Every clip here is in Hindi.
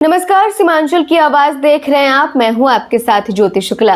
नमस्कार, सीमांचल की आवाज देख रहे हैं आप। मैं हूं आपके साथ ज्योति शुक्ला।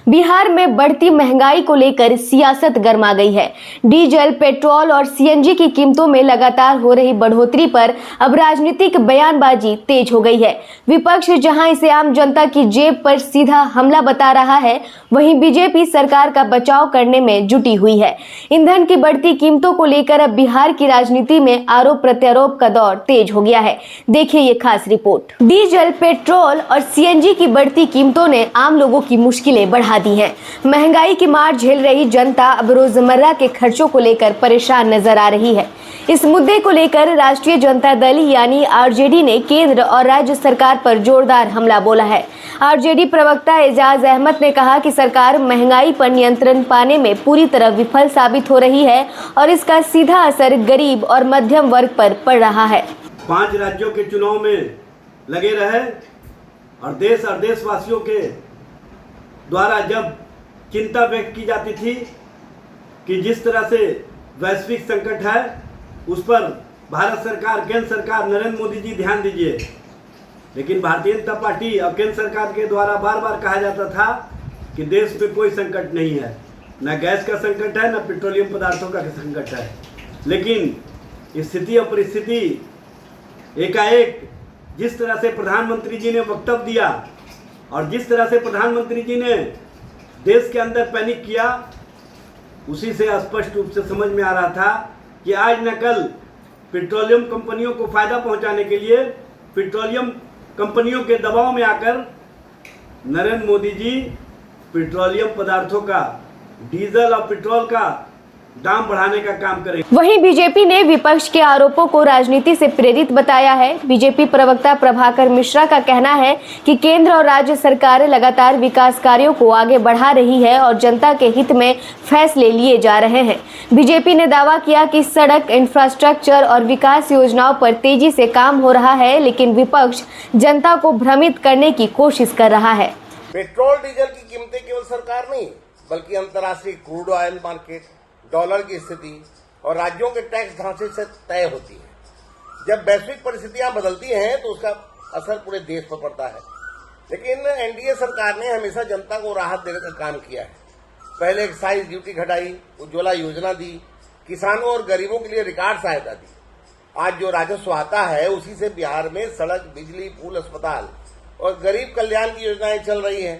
बिहार में बढ़ती महंगाई को लेकर सियासत गर्मा गई है। डीजल, पेट्रोल और सीएनजी की कीमतों में लगातार हो रही बढ़ोतरी पर अब राजनीतिक बयानबाजी तेज हो गई है। विपक्ष जहां इसे आम जनता की जेब पर सीधा हमला बता रहा है, वहीं बीजेपी सरकार का बचाव करने में जुटी हुई है। ईंधन की बढ़ती कीमतों को लेकर अब बिहार की राजनीति में आरोप प्रत्यारोप का दौर तेज हो गया है। देखिए ये खास रिपोर्ट। डीजल, पेट्रोल और सीएनजी की बढ़ती कीमतों ने आम लोगों की मुश्किलें बढ़ा दी हैं। महंगाई की मार झेल रही जनता अब रोजमर्रा के खर्चों को लेकर परेशान नजर आ रही है। इस मुद्दे को लेकर राष्ट्रीय जनता दल यानी आरजेडी ने केंद्र और राज्य सरकार पर जोरदार हमला बोला है। आरजेडी प्रवक्ता एजाज अहमद ने कहा कि सरकार महंगाई पर नियंत्रण पाने में पूरी तरह विफल साबित हो रही है और इसका सीधा असर गरीब और मध्यम वर्ग पर पड़ रहा है। 5 राज्यों के चुनाव में लगे रहे और देशवासियों के द्वारा जब चिंता व्यक्त की जाती थी कि जिस तरह से वैश्विक संकट है उस पर भारत सरकार, केंद्र सरकार, नरेंद्र मोदी जी ध्यान दीजिए। लेकिन भारतीय जनता पार्टी और केंद्र सरकार के द्वारा बार बार कहा जाता था कि देश पे कोई संकट नहीं है, न गैस का संकट है, न पेट्रोलियम पदार्थों का संकट है। लेकिन स्थिति और परिस्थिति एकाएक जिस तरह से प्रधानमंत्री जी ने वक्तव्य दिया और जिस तरह से प्रधानमंत्री जी ने देश के अंदर पैनिक किया, उसी से स्पष्ट रूप से समझ में आ रहा था कि आज न कल पेट्रोलियम कंपनियों को फायदा पहुंचाने के लिए पेट्रोलियम कंपनियों के दबाव में आकर नरेंद्र मोदी जी पेट्रोलियम पदार्थों का, डीजल और पेट्रोल का दाम बढ़ाने का काम करें। वहीं बीजेपी ने विपक्ष के आरोपों को राजनीति से प्रेरित बताया है। बीजेपी प्रवक्ता प्रभाकर मिश्रा का कहना है कि केंद्र और राज्य सरकारें लगातार विकास कार्यों को आगे बढ़ा रही है और जनता के हित में फैसले लिए जा रहे हैं। बीजेपी ने दावा किया कि सड़क, इंफ्रास्ट्रक्चर और विकास योजनाओं पर तेजी से काम हो रहा है, लेकिन विपक्ष जनता को भ्रमित करने की कोशिश कर रहा है। पेट्रोल डीजल की कीमतें केवल सरकार नहीं बल्कि अंतर्राष्ट्रीय क्रूड ऑयल मार्केट, डॉलर की स्थिति और राज्यों के टैक्स ढांचे से तय होती है। जब वैश्विक परिस्थितियां बदलती हैं तो उसका असर पूरे देश पर पड़ता है। लेकिन एनडीए सरकार ने हमेशा जनता को राहत देने का काम किया है। पहले एक्साइज ड्यूटी घटाई, उज्ज्वला योजना दी, किसानों और गरीबों के लिए रिकॉर्ड सहायता दी। आज जो राजस्व आता है उसी से बिहार में सड़क, बिजली, पुल, अस्पताल और गरीब कल्याण की योजनाएं चल रही है।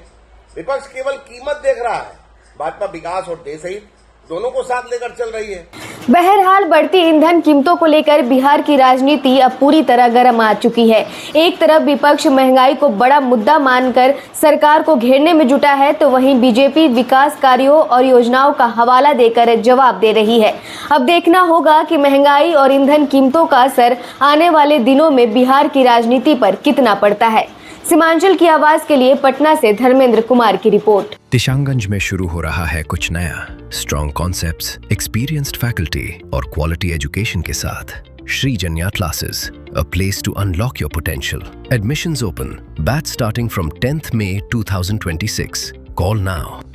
विपक्ष केवल कीमत देख रहा है, भाजपा विकास और देश हित दोनों को साथ लेकर चल रही है। बहरहाल बढ़ती ईंधन कीमतों को लेकर बिहार की राजनीति अब पूरी तरह गर्म आ चुकी है। एक तरफ विपक्ष महंगाई को बड़ा मुद्दा मानकर सरकार को घेरने में जुटा है, तो वहीं बीजेपी विकास कार्यों और योजनाओं का हवाला देकर जवाब दे रही है। अब देखना होगा कि महंगाई और ईंधन कीमतों का असर आने वाले दिनों में बिहार की राजनीति पर कितना पड़ता है। सीमांचल की आवाज के लिए पटना से धर्मेंद्र कुमार की रिपोर्ट। दिशांगंज में शुरू हो रहा है कुछ नया। स्ट्रॉन्ग कॉन्सेप्ट्स, एक्सपीरियंस्ड फैकल्टी और क्वालिटी एजुकेशन के साथ Shri Janya classes, a place to unlock your potential. Admissions open, batch starting from 10th May 2026. Call now.